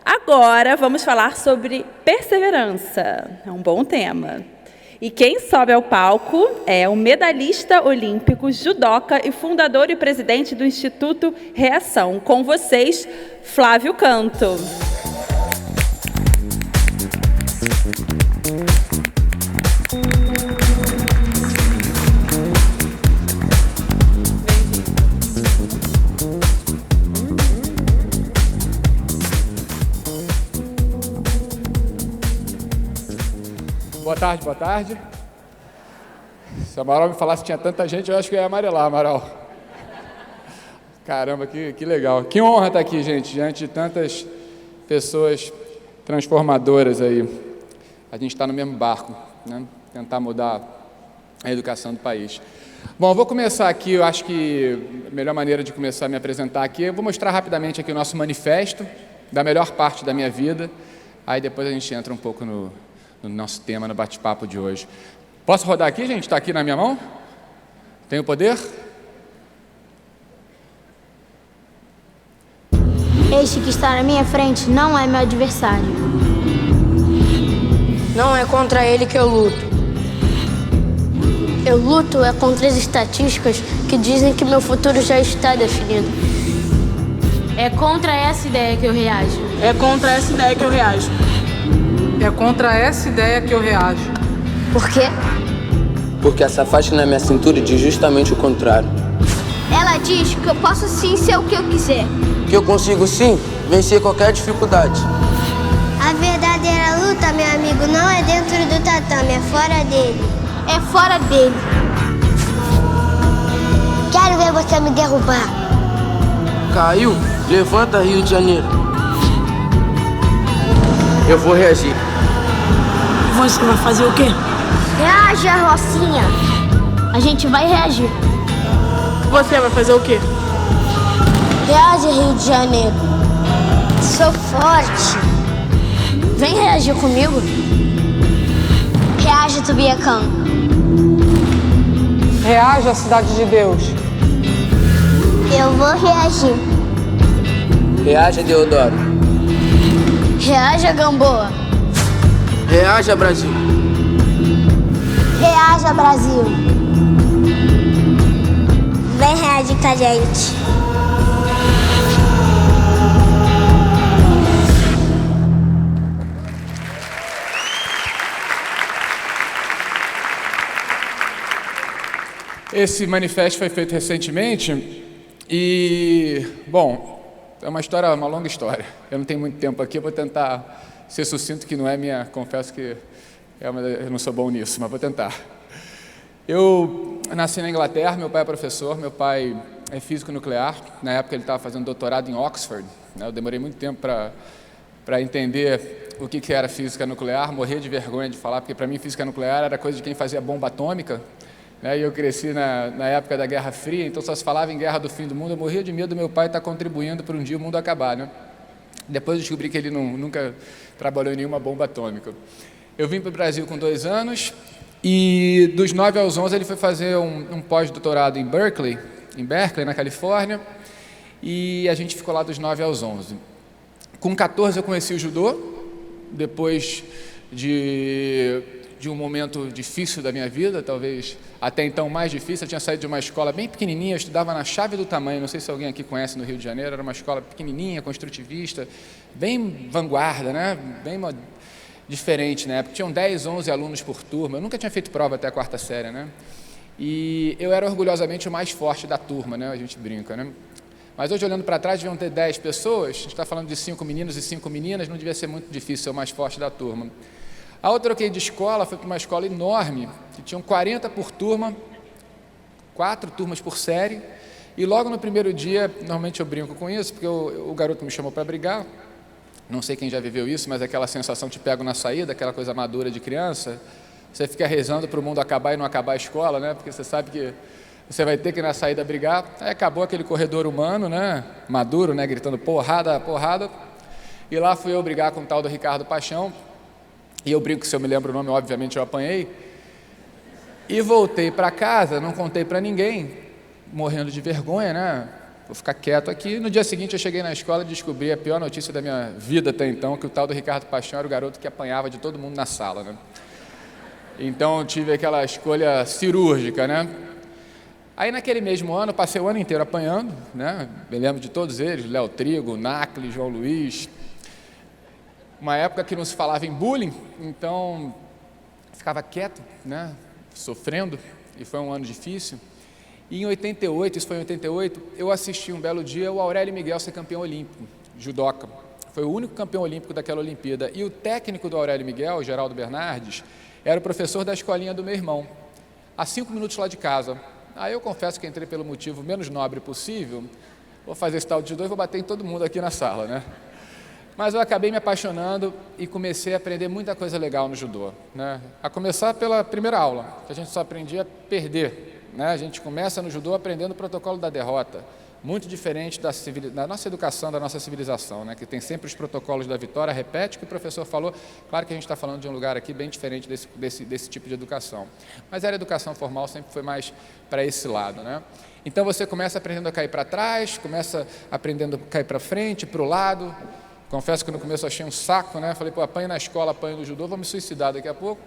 Agora vamos falar sobre perseverança. É um bom tema. E quem sobe ao palco é o medalhista olímpico, judoca e fundador e presidente do Instituto Reação. Com vocês, Flávio Canto. Boa tarde, boa tarde. Se a Amaral me falasse que tinha tanta gente, eu acho que eu ia amarelar, Amaral. Caramba, que legal. Que honra estar aqui, gente, diante de tantas pessoas transformadoras aí. A gente está no mesmo barco, né? Tentar mudar a educação do país. Bom, eu vou começar aqui, eu acho que a melhor maneira de começar a me apresentar aqui, eu vou mostrar rapidamente aqui o nosso manifesto, da melhor parte da minha vida, aí depois a gente entra um pouco no nosso tema, no bate-papo de hoje. Posso rodar aqui, gente? Está aqui na minha mão? Tem o poder? Este que está na minha frente não é meu adversário. Não é contra ele que eu luto. Eu luto contra as estatísticas que dizem que meu futuro já está definido. É contra essa ideia que eu reajo. É contra essa ideia que eu reajo. É contra essa ideia que eu reajo. Por quê? Porque essa faixa na minha cintura diz justamente o contrário. Ela diz que eu posso sim ser o que eu quiser. Que eu consigo sim vencer qualquer dificuldade. A verdadeira luta, meu amigo, não é dentro do tatame, é fora dele. É fora dele. Quero ver você me derrubar. Caiu? Levanta, Rio de Janeiro. Eu vou reagir. Você vai fazer o quê? Reaja, Rocinha. A gente vai reagir. Você vai fazer o quê? Reaja, Rio de Janeiro. Sou forte. Vem reagir comigo. Reaja, Tubiacão. Reaja, Cidade de Deus. Eu vou reagir. Reaja, Deodoro. Reaja, Gamboa. Reaja, Brasil. Reaja, Brasil. Vem reagir com a gente. Esse manifesto foi feito recentemente e, bom, é uma longa história. Eu não tenho muito tempo aqui, eu vou tentar ser sucinto, que não é minha, confesso que eu não sou bom nisso, mas vou tentar. Eu nasci na Inglaterra, meu pai é professor, meu pai é físico nuclear, na época ele estava fazendo doutorado em Oxford, né? Eu demorei muito tempo para entender o que era física nuclear, morria de vergonha de falar, porque para mim física nuclear era coisa de quem fazia bomba atômica, né? E eu cresci na época da Guerra Fria, então só se falava em guerra do fim do mundo, eu morria de medo do meu pai estar contribuindo para um dia o mundo acabar, né? Depois eu descobri que ele nunca trabalhou em nenhuma bomba atômica. Eu vim para o Brasil com 2 anos e dos 9 aos 11 ele foi fazer um pós-doutorado em Berkeley, na Califórnia, e a gente ficou lá dos 9 aos 11. Com 14 eu conheci o judô, depois de um momento difícil da minha vida, talvez até então mais difícil. Eu tinha saído de uma escola bem pequenininha, eu estudava na Chave do Tamanho, não sei se alguém aqui conhece no Rio de Janeiro, era uma escola pequenininha, construtivista, bem vanguarda, né? Bem diferente na época. Tinham 10, 11 alunos por turma, eu nunca tinha feito prova até a 4ª série, né? E eu era orgulhosamente o mais forte da turma, né? A gente brinca, né? Mas hoje, olhando para trás, deviam ter 10 pessoas, a gente está falando de 5 meninos e 5 meninas, não devia ser muito difícil ser o mais forte da turma. A outra troquei de escola, foi para uma escola enorme, que tinham 40 por turma, 4 turmas por série, e logo no primeiro dia, normalmente eu brinco com isso, porque o garoto me chamou para brigar, não sei quem já viveu isso, mas aquela sensação te pego na saída, aquela coisa madura de criança, você fica rezando para o mundo acabar e não acabar a escola, né? Porque você sabe que você vai ter que ir na saída brigar. Aí acabou aquele corredor humano, né? Maduro, né? Gritando porrada, porrada, e lá fui eu brigar com o tal do Ricardo Paixão. E eu brinco, se eu me lembro o nome, obviamente eu apanhei. E voltei para casa, não contei para ninguém, morrendo de vergonha, né? vou ficar quieto aqui. No dia seguinte eu cheguei na escola e descobri a pior notícia da minha vida até então, que o tal do Ricardo Paixão era o garoto que apanhava de todo mundo na sala, né? Então eu tive aquela escolha cirúrgica, né? Aí naquele mesmo ano, eu passei o ano inteiro apanhando, né? Me lembro de todos eles, Léo Trigo, Nacli, João Luiz. Uma época que não se falava em bullying, então ficava quieto, né? Sofrendo, e foi um ano difícil. E em 88, isso foi em 88, eu assisti um belo dia o Aurélio Miguel ser campeão olímpico, judoca. Foi o único campeão olímpico daquela Olimpíada. E o técnico do Aurélio Miguel, Geraldo Bernardes, era o professor da escolinha do meu irmão, a 5 minutos lá de casa. Aí eu confesso que entrei pelo motivo menos nobre possível, vou fazer esse tal de judô e vou bater em todo mundo aqui na sala, né? Mas eu acabei me apaixonando e comecei a aprender muita coisa legal no judô, né? A começar pela primeira aula, que a gente só aprendia a perder, né? A gente começa no judô aprendendo o protocolo da derrota, muito diferente da nossa educação, da nossa civilização, né? Que tem sempre os protocolos da vitória, repete o que o professor falou. Claro que a gente está falando de um lugar aqui bem diferente desse tipo de educação. Mas a educação formal sempre foi mais para esse lado, né? Então você começa aprendendo a cair para trás, começa aprendendo a cair para frente, para o lado. Confesso que no começo eu achei um saco, né? Falei, pô, apanho na escola, apanho no judô, vou me suicidar daqui a pouco.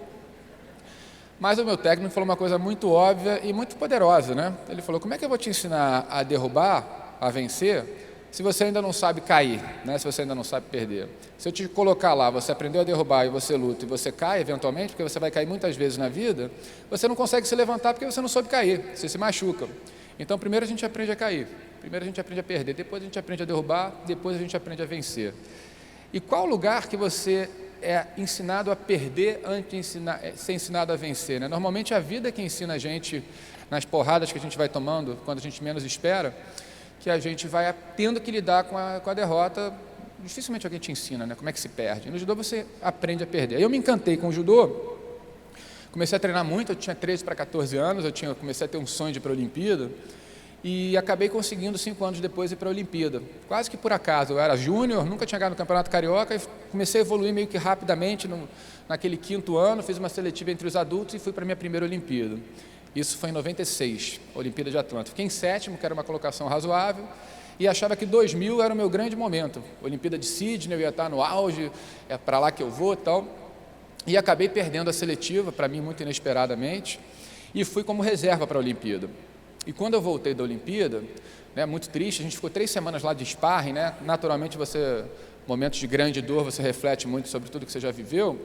Mas o meu técnico falou uma coisa muito óbvia e muito poderosa, né? Ele falou, como é que eu vou te ensinar a derrubar, a vencer, se você ainda não sabe cair, né? Se você ainda não sabe perder? Se eu te colocar lá, você aprendeu a derrubar e você luta e você cai eventualmente, porque você vai cair muitas vezes na vida, você não consegue se levantar porque você não soube cair, você se machuca. Então primeiro a gente aprende a cair, primeiro a gente aprende a perder, depois a gente aprende a derrubar, depois a gente aprende a vencer. E qual lugar que você é ensinado a perder antes de ser ensinado a vencer, né? Normalmente a vida que ensina a gente, nas porradas que a gente vai tomando, quando a gente menos espera, que a gente vai tendo que lidar com a derrota. Dificilmente alguém te ensina, né? Como é que se perde. No judô você aprende a perder. Aí eu me encantei com o judô, comecei a treinar muito, eu tinha 13 para 14 anos, comecei a ter um sonho de ir para a Olimpíada, e acabei conseguindo 5 anos depois ir para a Olimpíada. Quase que por acaso, eu era júnior, nunca tinha ganhado no Campeonato Carioca e comecei a evoluir meio que rapidamente naquele 5º ano, fiz uma seletiva entre os adultos e fui para a minha primeira Olimpíada. Isso foi em 96, Olimpíada de Atlanta. Fiquei em 7º, que era uma colocação razoável, e achava que 2000 era o meu grande momento. Olimpíada de Sydney, eu ia estar no auge, é para lá que eu vou e tal. E acabei perdendo a seletiva, para mim muito inesperadamente, e fui como reserva para a Olimpíada. E quando eu voltei da Olimpíada, né, muito triste, a gente ficou 3 semanas lá de sparring, né? Naturalmente momentos de grande dor, você reflete muito sobre tudo que você já viveu.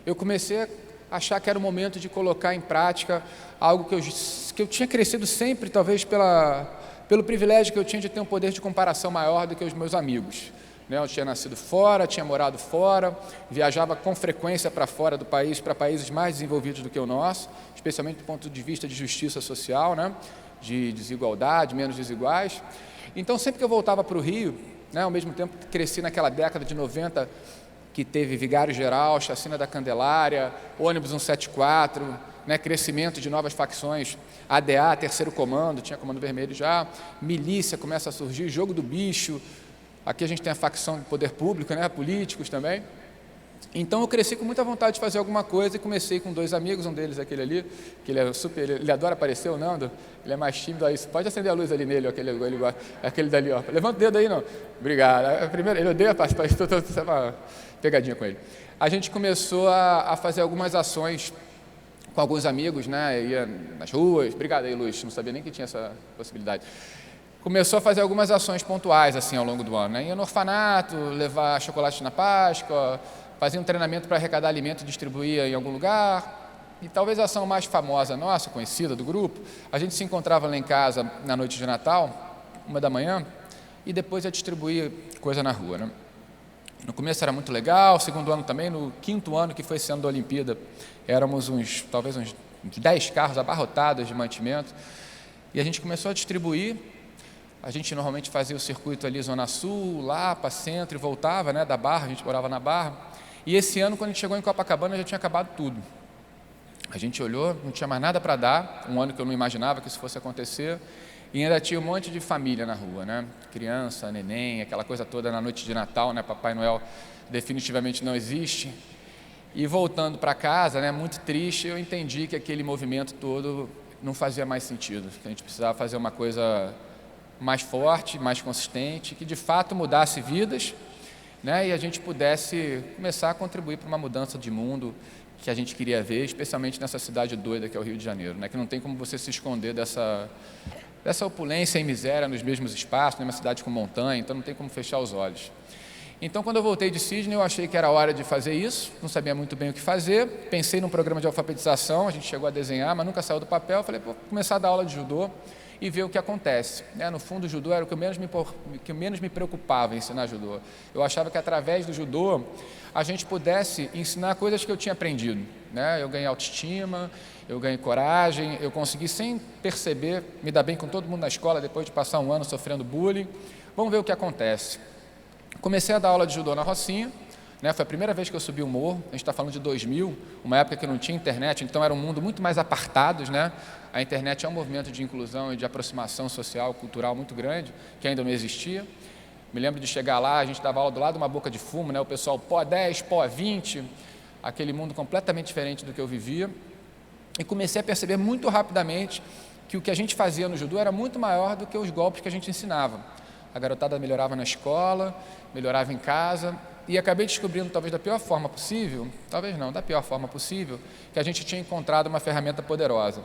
Eu comecei a achar que era o momento de colocar em prática algo que eu tinha crescido sempre, talvez pelo privilégio que eu tinha de ter um poder de comparação maior do que os meus amigos. Eu tinha nascido fora, tinha morado fora, viajava com frequência para fora do país, para países mais desenvolvidos do que o nosso, especialmente do ponto de vista de justiça social, né? De desigualdade, menos desiguais. Então, sempre que eu voltava para o Rio, né, ao mesmo tempo cresci naquela década de 90, que teve Vigário Geral, Chacina da Candelária, ônibus 174, né, crescimento de novas facções, ADA, Terceiro Comando, tinha Comando Vermelho já, milícia começa a surgir, Jogo do Bicho, aqui a gente tem a facção do poder público, né, políticos também. Então eu cresci com muita vontade de fazer alguma coisa e comecei com 2 amigos, um deles aquele ali, que ele adora aparecer, o Nando, ele é mais tímido, aí, pode acender a luz ali nele, aquele dali, ó. Levanta o dedo aí, não. Obrigado. Primeiro, ele odeia participar, estou uma pegadinha com ele. A gente começou a fazer algumas ações com alguns amigos, né, ia nas ruas, obrigado aí, Luiz, não sabia nem que tinha essa possibilidade. Começou a fazer algumas ações pontuais, assim, ao longo do ano, né? Ia no orfanato, levar chocolate na Páscoa, fazia um treinamento para arrecadar alimento e distribuir em algum lugar. E talvez a ação mais famosa nossa, conhecida do grupo, a gente se encontrava lá em casa na noite de Natal, 1h, e depois ia distribuir coisa na rua, né? No começo era muito legal, segundo ano também, no 5º ano que foi esse ano da Olimpíada, éramos talvez uns 10 carros abarrotados de mantimento, e a gente começou a distribuir. A gente normalmente fazia o circuito ali, Zona Sul, Lapa, Centro, e voltava, né, da Barra, a gente morava na Barra. E esse ano, quando a gente chegou em Copacabana, já tinha acabado tudo. A gente olhou, não tinha mais nada para dar, um ano que eu não imaginava que isso fosse acontecer, e ainda tinha um monte de família na rua, né? Criança, neném, aquela coisa toda na noite de Natal, né? Papai Noel definitivamente não existe. E voltando para casa, né, muito triste, eu entendi que aquele movimento todo não fazia mais sentido, que a gente precisava fazer uma coisa mais forte, mais consistente, que de fato mudasse vidas, né, e a gente pudesse começar a contribuir para uma mudança de mundo que a gente queria ver, especialmente nessa cidade doida que é o Rio de Janeiro, né, que não tem como você se esconder dessa opulência e miséria nos mesmos espaços, numa cidade com montanha, então não tem como fechar os olhos. Então, quando eu voltei de Sydney, eu achei que era hora de fazer isso, não sabia muito bem o que fazer, pensei num programa de alfabetização, a gente chegou a desenhar, mas nunca saiu do papel, falei, vou começar a dar aula de judô e ver o que acontece. No fundo, o judô era o que menos me preocupava em ensinar judô. Eu achava que através do judô a gente pudesse ensinar coisas que eu tinha aprendido. Eu ganhei autoestima, eu ganhei coragem, eu consegui, sem perceber, me dar bem com todo mundo na escola depois de passar um ano sofrendo bullying. Vamos ver o que acontece. Comecei a dar aula de judô na Rocinha, foi a primeira vez que eu subi o morro, a gente está falando de 2000, uma época que não tinha internet, então era um mundo muito mais apartados, A internet é um movimento de inclusão e de aproximação social, cultural muito grande, que ainda não existia. Me lembro de chegar lá, a gente dava aula do lado de uma boca de fumo, o pessoal pó 10, pó 20, aquele mundo completamente diferente do que eu vivia, e comecei a perceber muito rapidamente que o que a gente fazia no judô era muito maior do que os golpes que a gente ensinava. A garotada melhorava na escola, melhorava em casa, e acabei descobrindo, talvez da pior forma possível, talvez não, da pior forma possível, que a gente tinha encontrado uma ferramenta poderosa.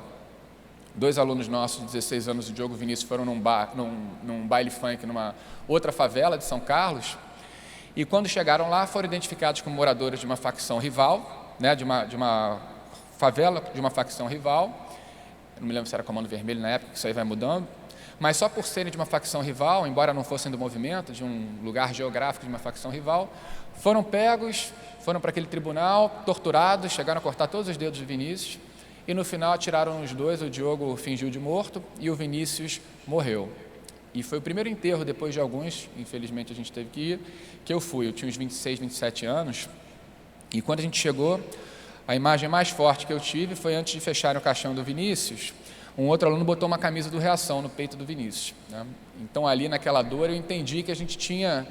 2 alunos nossos de 16 anos, o Diogo e o Vinícius, foram num baile funk numa outra favela de São Carlos, e quando chegaram lá foram identificados como moradores de uma facção rival, de uma favela de uma facção rival. Eu não me lembro se era Comando Vermelho na época, que isso aí vai mudando, mas só por serem de uma facção rival, embora não fossem do movimento, de um lugar geográfico de uma facção rival, foram pegos, foram para aquele tribunal, torturados, chegaram a cortar todos os dedos do Vinícius, e no final atiraram os dois, o Diogo fingiu de morto e o Vinícius morreu. E foi o primeiro enterro, depois de alguns, infelizmente a gente teve que ir, que eu fui. Eu tinha uns 26, 27 anos, e quando a gente chegou, a imagem mais forte que eu tive foi antes de fecharem o caixão do Vinícius, um outro aluno botou uma camisa do Reação no peito do Vinícius. Então ali naquela dor eu entendi que a gente tinha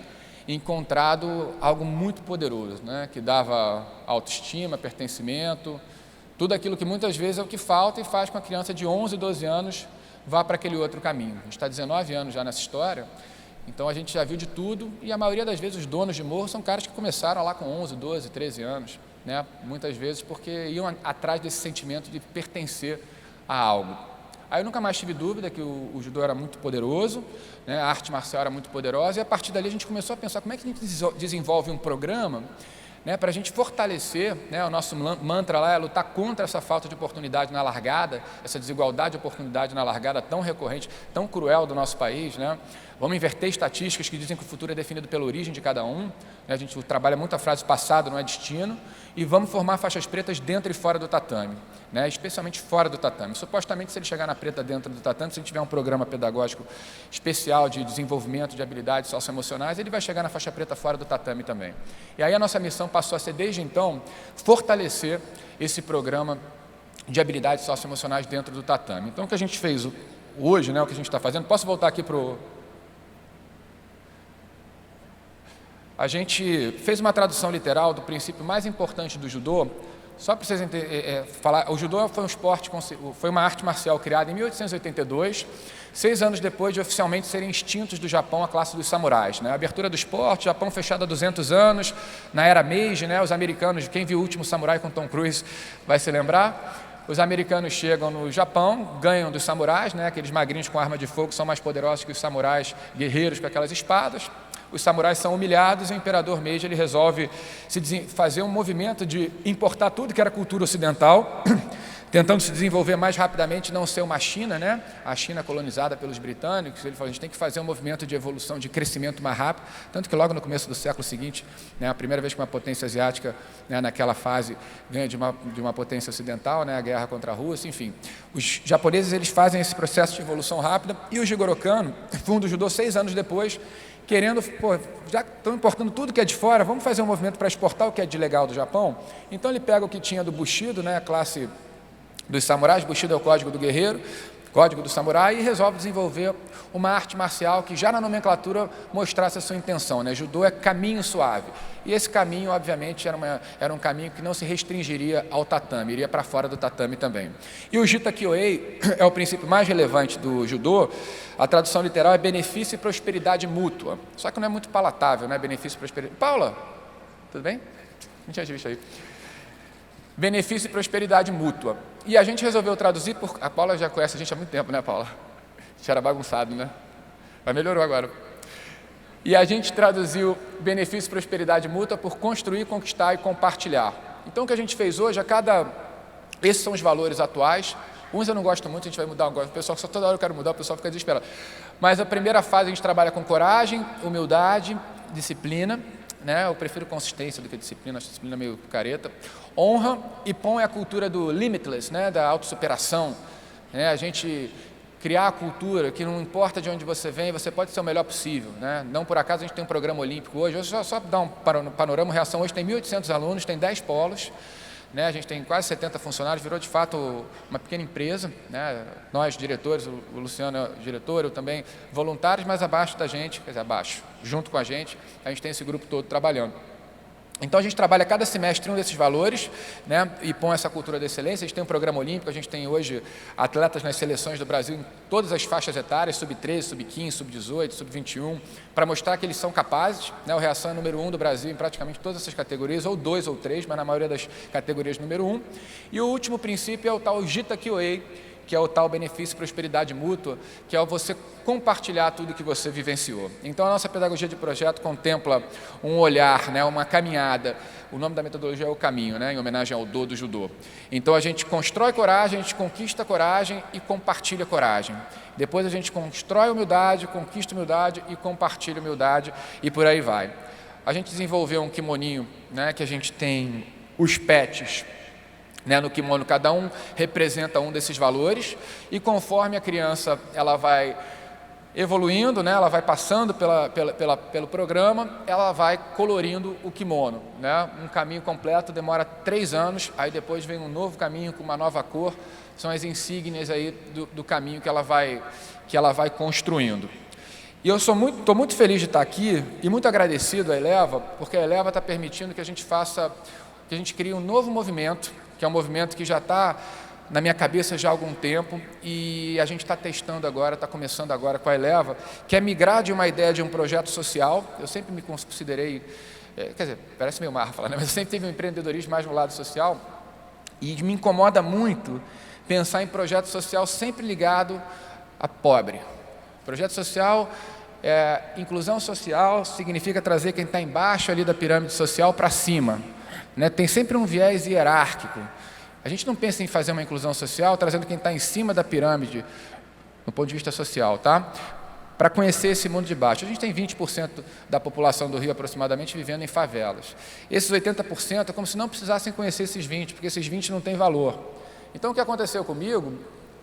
encontrado algo muito poderoso, que dava autoestima, pertencimento, tudo aquilo que muitas vezes é o que falta e faz com a criança de 11, 12 anos vá para aquele outro caminho. A gente está 19 anos já nessa história, então a gente já viu de tudo, e a maioria das vezes os donos de morro são caras que começaram lá com 11, 12, 13 anos, muitas vezes porque iam atrás desse sentimento de pertencer a algo. Aí eu nunca mais tive dúvida que o judô era muito poderoso, a arte marcial era muito poderosa, e a partir dali a gente começou a pensar como é que a gente desenvolve um programa para a gente fortalecer, o nosso mantra lá é lutar contra essa falta de oportunidade na largada, essa desigualdade de oportunidade na largada tão recorrente, tão cruel do nosso país, Vamos inverter estatísticas que dizem que o futuro é definido pela origem de cada um, a gente trabalha muito a frase passado não é destino, e vamos formar faixas pretas dentro e fora do tatame, especialmente fora do tatame. Supostamente, se ele chegar na preta dentro do tatame, se a gente tiver um programa pedagógico especial de desenvolvimento de habilidades socioemocionais, ele vai chegar na faixa preta fora do tatame também. E aí a nossa missão passou a ser, desde então, fortalecer esse programa de habilidades socioemocionais dentro do tatame. Então, o que a gente fez hoje, o que a gente está fazendo, posso voltar aqui para o... A gente fez uma tradução literal do princípio mais importante do judô, só para vocês falar, o judô foi um esporte, foi uma arte marcial criada em 1882, 6 anos depois de oficialmente serem extintos do Japão a classe dos samurais. A abertura do esporte, Japão fechado há 200 anos, na era Meiji, os americanos, quem viu O Último Samurai com Tom Cruise vai se lembrar, os americanos chegam no Japão, ganham dos samurais, aqueles magrinhos com arma de fogo são mais poderosos que os samurais guerreiros com aquelas espadas. Os samurais são humilhados e o imperador Meiji ele resolve fazer um movimento de importar tudo que era cultura ocidental, tentando se desenvolver mais rapidamente, não ser uma China, a China colonizada pelos britânicos. Ele falou, a gente tem que fazer um movimento de evolução, de crescimento mais rápido, tanto que logo no começo do século seguinte, a primeira vez que uma potência asiática, naquela fase, ganha de uma potência ocidental, a guerra contra a Rússia, enfim. Os japoneses eles fazem esse processo de evolução rápida, e o Jigoro Kano funda o judô 6 anos depois, querendo, já estão importando tudo que é de fora, vamos fazer um movimento para exportar o que é de legal do Japão. Então ele pega o que tinha do Bushido, a classe dos samurais, Bushido é o código do guerreiro, Código do Samurai, e resolve desenvolver uma arte marcial que já na nomenclatura mostrasse a sua intenção, né? Judô é caminho suave. E esse caminho, obviamente, era um caminho que não se restringiria ao tatame, iria para fora do tatame também. E o Jita Kyoei é o princípio mais relevante do judô. A tradução literal é benefício e prosperidade mútua. Só que não é muito palatável, né? Benefício e prosperidade. Paula, tudo bem? Não tinha visto aí. Benefício e prosperidade mútua. E a gente resolveu traduzir, a Paula já conhece a gente há muito tempo, né, Paula? A gente era bagunçado, né? Mas melhorou agora. E a gente traduziu benefício e prosperidade mútua por construir, conquistar e compartilhar. Então, o que a gente fez hoje, esses são os valores atuais. Uns eu não gosto muito, a gente vai mudar agora. O pessoal, só toda hora eu quero mudar, o pessoal fica desesperado. Mas a primeira fase a gente trabalha com coragem, humildade, disciplina, né? Eu prefiro consistência do que disciplina, acho disciplina meio careta. Honra, e POM é a cultura do limitless, né? Da autossuperação, né? A gente criar a cultura que não importa de onde você vem, você pode ser o melhor possível, né? Não por acaso a gente tem um programa olímpico hoje, só dar um panorama, reação, hoje tem 1.800 alunos, tem 10 polos, né? A gente tem quase 70 funcionários, virou de fato uma pequena empresa, né? Nós diretores, o Luciano é diretor, eu também, voluntários, mas abaixo da gente, quer dizer, abaixo, junto com a gente tem esse grupo todo trabalhando. Então a gente trabalha cada semestre um desses valores, né, e põe essa cultura da excelência. A gente tem um programa olímpico, a gente tem hoje atletas nas seleções do Brasil em todas as faixas etárias, sub-13, sub-15, sub-18, sub-21, para mostrar que eles são capazes, né? O Reação é número 1 do Brasil em praticamente todas essas categorias, ou 2 ou 3, mas na maioria das categorias número 1. E o último princípio é o tal Jita Kyoei, que é o tal benefício e prosperidade mútua, que é você compartilhar tudo que você vivenciou. Então, a nossa pedagogia de projeto contempla um olhar, né, uma caminhada. O nome da metodologia é o caminho, né, em homenagem ao Do do judô. Então, a gente constrói coragem, a gente conquista coragem e compartilha coragem. Depois, a gente constrói humildade, conquista humildade e compartilha humildade, e por aí vai. A gente desenvolveu um kimoninho, né, que a gente tem os pets, né, no kimono, cada um representa um desses valores, e conforme a criança ela vai evoluindo, né, ela vai passando pelo programa, ela vai colorindo o kimono, né? Um caminho completo demora 3 anos, aí depois vem um novo caminho com uma nova cor, são as insígnias aí do caminho que ela vai construindo. E eu estou muito feliz de estar aqui e muito agradecido à Eleva, porque a Eleva está permitindo que a gente crie um novo movimento, que é um movimento que já está na minha cabeça já há algum tempo, e a gente está testando agora, está começando agora com a Eleva, que é migrar de uma ideia de um projeto social. Eu sempre me considerei, quer dizer, parece meio marra falar, né? Mas eu sempre tive um empreendedorismo mais no lado social, e me incomoda muito pensar em projeto social sempre ligado a pobre. Projeto social, inclusão social, significa trazer quem está embaixo ali da pirâmide social para cima, né? Tem sempre um viés hierárquico. A gente não pensa em fazer uma inclusão social trazendo quem está em cima da pirâmide, do ponto de vista social, tá? Para conhecer esse mundo de baixo. A gente tem 20% da população do Rio, aproximadamente, vivendo em favelas. Esses 80% é como se não precisassem conhecer esses 20%, porque esses 20% não têm valor. Então, o que aconteceu comigo,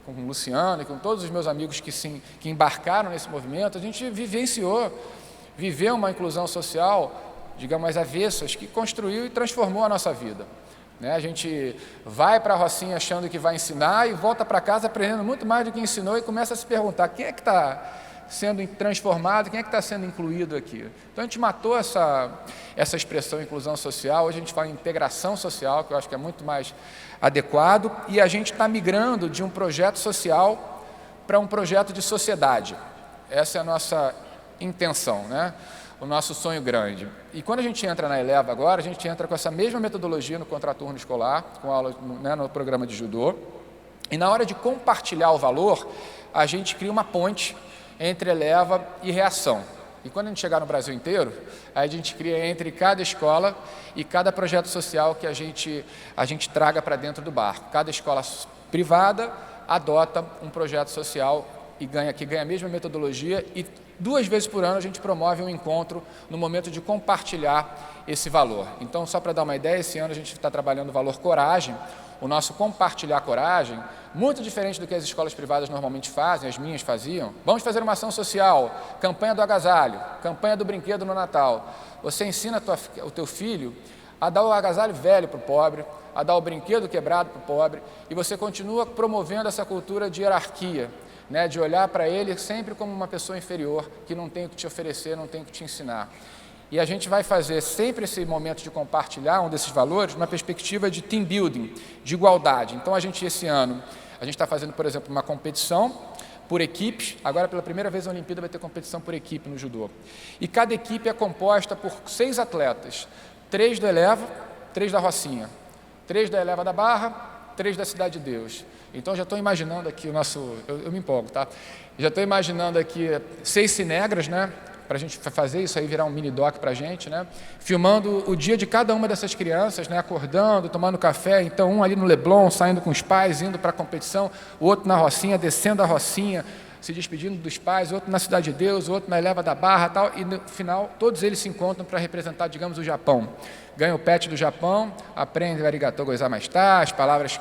com o Luciano e com todos os meus amigos que embarcaram nesse movimento, a gente viveu uma inclusão social, digamos, avessas, que construiu e transformou a nossa vida, né? A gente vai para a rocinha achando que vai ensinar e volta para casa aprendendo muito mais do que ensinou e começa a se perguntar quem é que está sendo transformado, quem é que está sendo incluído aqui. Então a gente matou essa expressão inclusão social, hoje a gente fala em integração social, que eu acho que é muito mais adequado, e a gente está migrando de um projeto social para um projeto de sociedade. Essa é a nossa intenção, né? O nosso sonho grande. E quando a gente entra na Eleva agora, a gente entra com essa mesma metodologia no contraturno escolar, com aulas, né, no programa de judô, e na hora de compartilhar o valor, a gente cria uma ponte entre Eleva e Reação. E quando a gente chegar no Brasil inteiro, aí a gente cria entre cada escola e cada projeto social que a gente traga para dentro do barco. Cada escola privada adota um projeto social que ganha a mesma metodologia, e 2 vezes por ano a gente promove um encontro no momento de compartilhar esse valor. Então, só para dar uma ideia, esse ano a gente está trabalhando o valor coragem, o nosso compartilhar coragem, muito diferente do que as escolas privadas normalmente fazem, as minhas faziam. Vamos fazer uma ação social, campanha do agasalho, campanha do brinquedo no Natal. Você ensina o teu filho a dar o agasalho velho para o pobre, a dar o brinquedo quebrado para o pobre, e você continua promovendo essa cultura de hierarquia, né, de olhar para ele sempre como uma pessoa inferior, que não tem o que te oferecer, não tem o que te ensinar. E a gente vai fazer sempre esse momento de compartilhar um desses valores numa perspectiva de team building, de igualdade. Então, esse ano, a gente está fazendo, por exemplo, uma competição por equipes. Agora, pela primeira vez, a Olimpíada vai ter competição por equipe no judô. E cada equipe é composta por 6 atletas, 3 do Eleva, 3 da Rocinha, 3 da Eleva da Barra, 3 da Cidade de Deus. Então, já estou imaginando aqui o nosso... Eu me empolgo, tá? Já estou imaginando aqui 6 cinegras, né? Para a gente fazer isso aí, virar um mini-doc para a gente, né? Filmando o dia de cada uma dessas crianças, né? Acordando, tomando café, então um ali no Leblon, saindo com os pais, indo para a competição, o outro na Rocinha, descendo a Rocinha, se despedindo dos pais, o outro na Cidade de Deus, o outro na Eleva da Barra, tal, e no final todos eles se encontram para representar, digamos, o Japão. Ganham o pet do Japão, aprendem arigatou gozaimashita, as palavras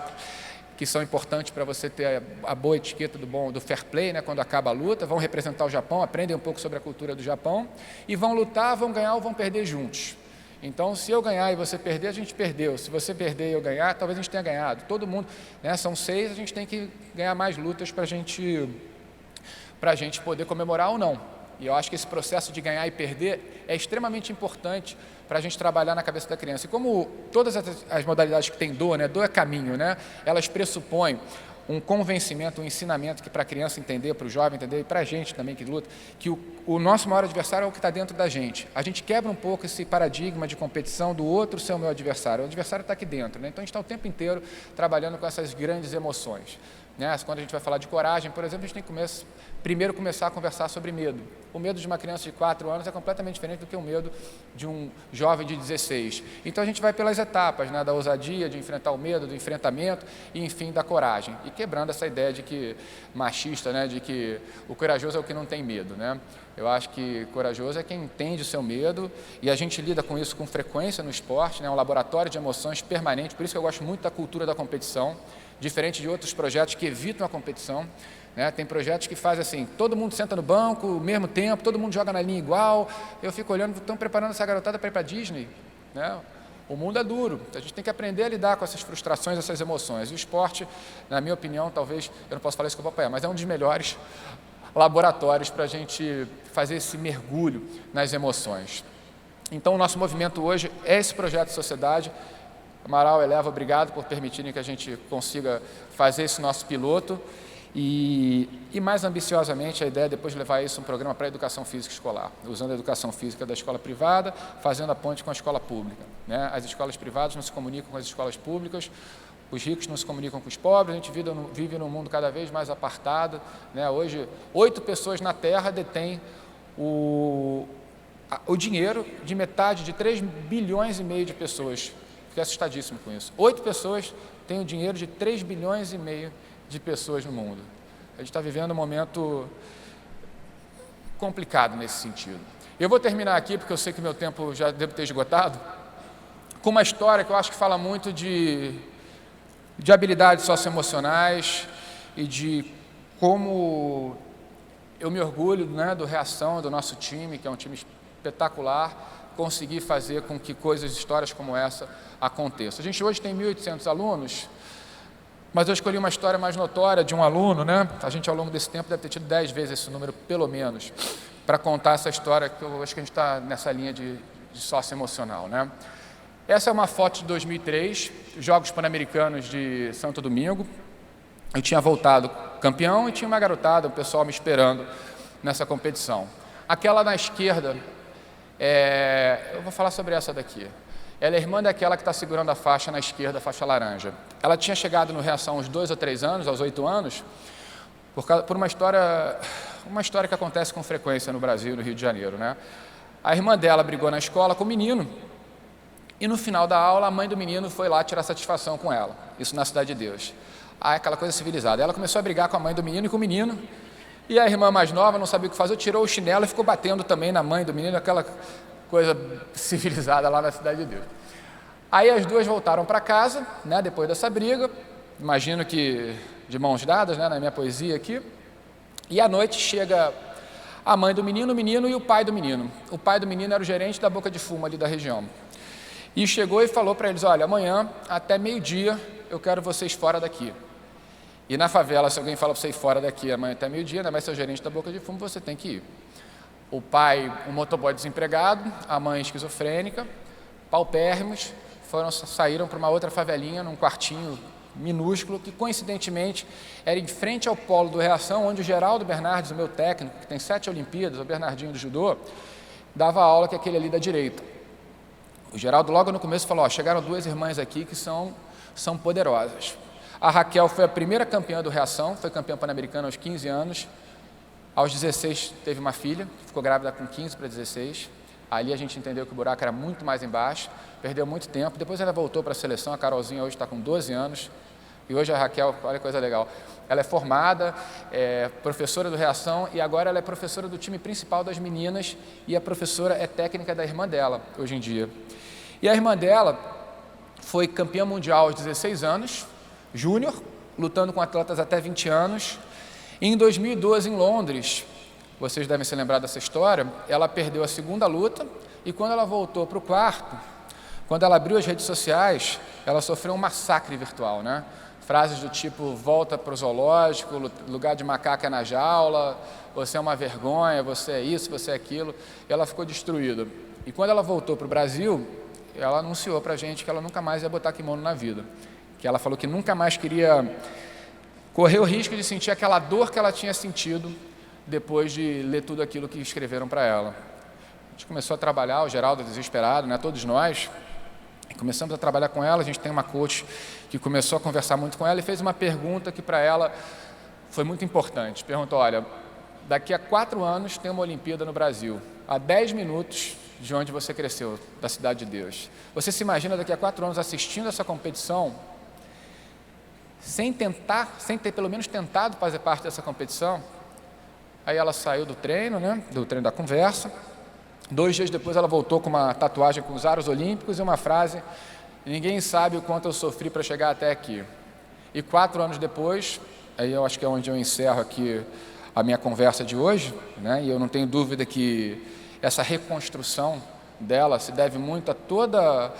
que são importantes para você ter a boa etiqueta do fair play, né, quando acaba a luta, vão representar o Japão, aprendem um pouco sobre a cultura do Japão, e vão lutar, vão ganhar ou vão perder juntos. Então, se eu ganhar e você perder, a gente perdeu. Se você perder e eu ganhar, talvez a gente tenha ganhado. Todo mundo, né, são 6, a gente tem que ganhar mais lutas para a gente poder comemorar ou não. E eu acho que esse processo de ganhar e perder é extremamente importante para a gente trabalhar na cabeça da criança. E como todas as modalidades que tem dor, né, dor é caminho, né, elas pressupõem um convencimento, um ensinamento que para a criança entender, para o jovem entender e para a gente também que luta, que o nosso maior adversário é o que está dentro da gente. A gente quebra um pouco esse paradigma de competição do outro ser o meu adversário. O adversário está aqui dentro, né? Então a gente está o tempo inteiro trabalhando com essas grandes emoções. Né? Quando a gente vai falar de coragem, por exemplo, a gente tem que primeiro começar a conversar sobre medo. O medo de uma criança de 4 anos é completamente diferente do que o medo de um jovem de 16. Então a gente vai pelas etapas, né, da ousadia, de enfrentar o medo, do enfrentamento e, enfim, da coragem. E quebrando essa ideia de que machista, né, de que o corajoso é o que não tem medo. Né? Eu acho que corajoso é quem entende o seu medo, e a gente lida com isso com frequência no esporte, né, um laboratório de emoções permanente. Por isso que eu gosto muito da cultura da competição, diferente de outros projetos que evitam a competição. Né? Tem projetos que fazem assim, todo mundo senta no banco, ao mesmo tempo, todo mundo joga na linha igual. Eu fico olhando, estão preparando essa garotada para ir para a Disney. Né? O mundo é duro, a gente tem que aprender a lidar com essas frustrações, essas emoções. E o esporte, na minha opinião, talvez, eu não posso falar isso com o papai, mas é um dos melhores laboratórios para a gente fazer esse mergulho nas emoções. Então, o nosso movimento hoje é esse projeto de sociedade. Amaral, Eleva, obrigado por permitirem que a gente consiga fazer esse nosso piloto e mais ambiciosamente a ideia é depois levar isso a um programa para a educação física escolar, usando a educação física da escola privada, fazendo a ponte com a escola pública. Né? As escolas privadas não se comunicam com as escolas públicas, os ricos não se comunicam com os pobres, a gente vive num mundo cada vez mais apartado. Né? Hoje, 8 pessoas na Terra detêm o dinheiro de metade de 3,5 bilhões de pessoas. Fiquei assustadíssimo com isso. 8 pessoas têm o dinheiro de 3,5 bilhões de pessoas no mundo. A gente está vivendo um momento complicado nesse sentido. Eu vou terminar aqui, porque eu sei que meu tempo já deve ter esgotado, com uma história que eu acho que fala muito de habilidades socioemocionais e de como eu me orgulho, né, do Reação, do nosso time, que é um time espetacular, conseguir fazer com que histórias como essa aconteçam. A gente hoje tem 1.800 alunos, mas eu escolhi uma história mais notória de um aluno, né? A gente, ao longo desse tempo, deve ter tido 10 vezes esse número, pelo menos, para contar essa história, que eu acho que a gente está nessa linha de socioemocional, né? Essa é uma foto de 2003, Jogos Pan-Americanos de Santo Domingo. Eu tinha voltado campeão e tinha uma garotada, o pessoal me esperando nessa competição. Aquela na esquerda, eu vou falar sobre essa daqui. Ela é irmã daquela que está segurando a faixa na esquerda, a faixa laranja. Ela tinha chegado no Reação aos 2 ou 3 anos, aos 8 anos, por uma história que acontece com frequência no Brasil, no Rio de Janeiro. Né? A irmã dela brigou na escola com o menino, e no final da aula a mãe do menino foi lá tirar satisfação com ela, isso na Cidade de Deus. Aquela coisa civilizada. Ela começou a brigar com a mãe do menino e com o menino, e a irmã mais nova não sabia o que fazer, tirou o chinelo e ficou batendo também na mãe do menino, aquela coisa civilizada lá na Cidade de Deus. Aí as duas voltaram para casa, né, depois dessa briga, imagino que de mãos dadas, né, na minha poesia aqui, e à noite chega a mãe do menino, o menino e o pai do menino. O pai do menino era o gerente da Boca de Fumo ali da região. e chegou e falou para eles, olha, amanhã até meio-dia eu quero vocês fora daqui. E na favela, se alguém fala para você ir fora daqui amanhã até meio-dia, ainda mais ser o gerente da boca de fumo, você tem que ir. O pai, um motoboy desempregado, a mãe esquizofrênica, paupérrimos, saíram para uma outra favelinha, num quartinho minúsculo, que coincidentemente era em frente ao polo do Reação, onde o Geraldo Bernardes, o meu técnico, que tem 7 Olimpíadas, o Bernardinho do judô, dava aula, que é aquele ali da direita. O Geraldo logo no começo falou, chegaram 2 irmãs aqui que são poderosas. A Raquel foi a primeira campeã do Reação, foi campeã pan-americana aos 15 anos, aos 16 teve uma filha, ficou grávida com 15 para 16, ali a gente entendeu que o buraco era muito mais embaixo, perdeu muito tempo, depois ela voltou para a seleção, a Carolzinha hoje está com 12 anos, e hoje a Raquel, olha que coisa legal, ela é formada, é professora do Reação, e agora ela é professora do time principal das meninas, e a professora é técnica da irmã dela, hoje em dia. E a irmã dela foi campeã mundial aos 16 anos, júnior, lutando com atletas até 20 anos, e em 2012, em Londres, vocês devem se lembrar dessa história, ela perdeu a segunda luta, e quando ela voltou para o quarto, quando ela abriu as redes sociais, ela sofreu um massacre virtual, né? Frases do tipo, volta para o zoológico, lugar de macaco é na jaula, você é uma vergonha, você é isso, você é aquilo, e ela ficou destruída. E quando ela voltou para o Brasil, ela anunciou para a gente que ela nunca mais ia botar kimono na vida, que ela falou que nunca mais queria correr o risco de sentir aquela dor que ela tinha sentido depois de ler tudo aquilo que escreveram para ela. A gente começou a trabalhar, o Geraldo desesperado, né, todos nós, começamos a trabalhar com ela, a gente tem uma coach que começou a conversar muito com ela e fez uma pergunta que para ela foi muito importante. Perguntou, olha, daqui a 4 anos tem uma Olimpíada no Brasil, a 10 minutos de onde você cresceu, da Cidade de Deus. Você se imagina daqui a 4 anos assistindo essa competição, sem ter pelo menos tentado fazer parte dessa competição? Aí ela saiu do treino, né, do treino da conversa. 2 dias depois ela voltou com uma tatuagem com os aros olímpicos e uma frase, ninguém sabe o quanto eu sofri para chegar até aqui. E 4 anos depois, aí eu acho que é onde eu encerro aqui a minha conversa de hoje, né, e eu não tenho dúvida que essa reconstrução dela se deve muito a toda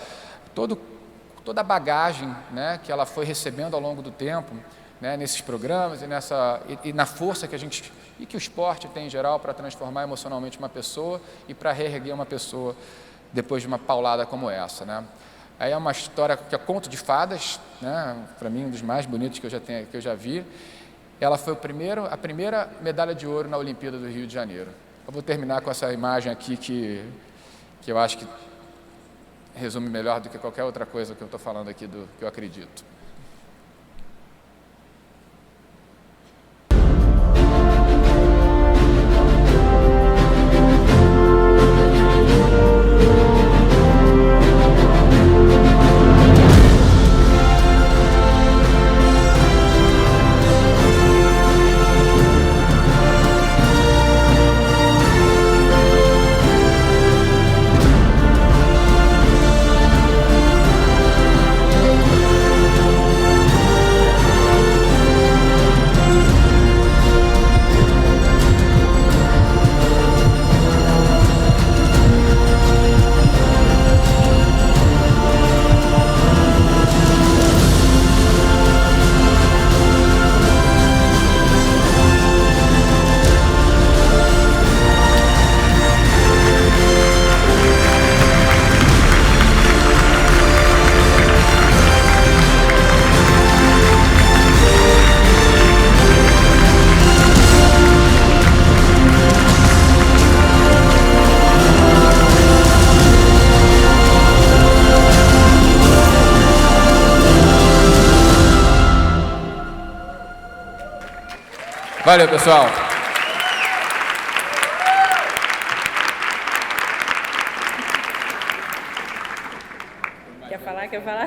a bagagem, né, que ela foi recebendo ao longo do tempo, né, nesses programas e na força que a gente e que o esporte tem em geral para transformar emocionalmente uma pessoa e para reerguer uma pessoa depois de uma paulada como essa, né? Aí é uma história que é conto de fadas, né, para mim um dos mais bonitos que eu já vi. Ela foi a primeira medalha de ouro na Olimpíada do Rio de Janeiro. Eu vou terminar com essa imagem aqui que eu acho que resume melhor do que qualquer outra coisa que eu estou falando aqui do que eu acredito. Valeu, pessoal. Quer falar?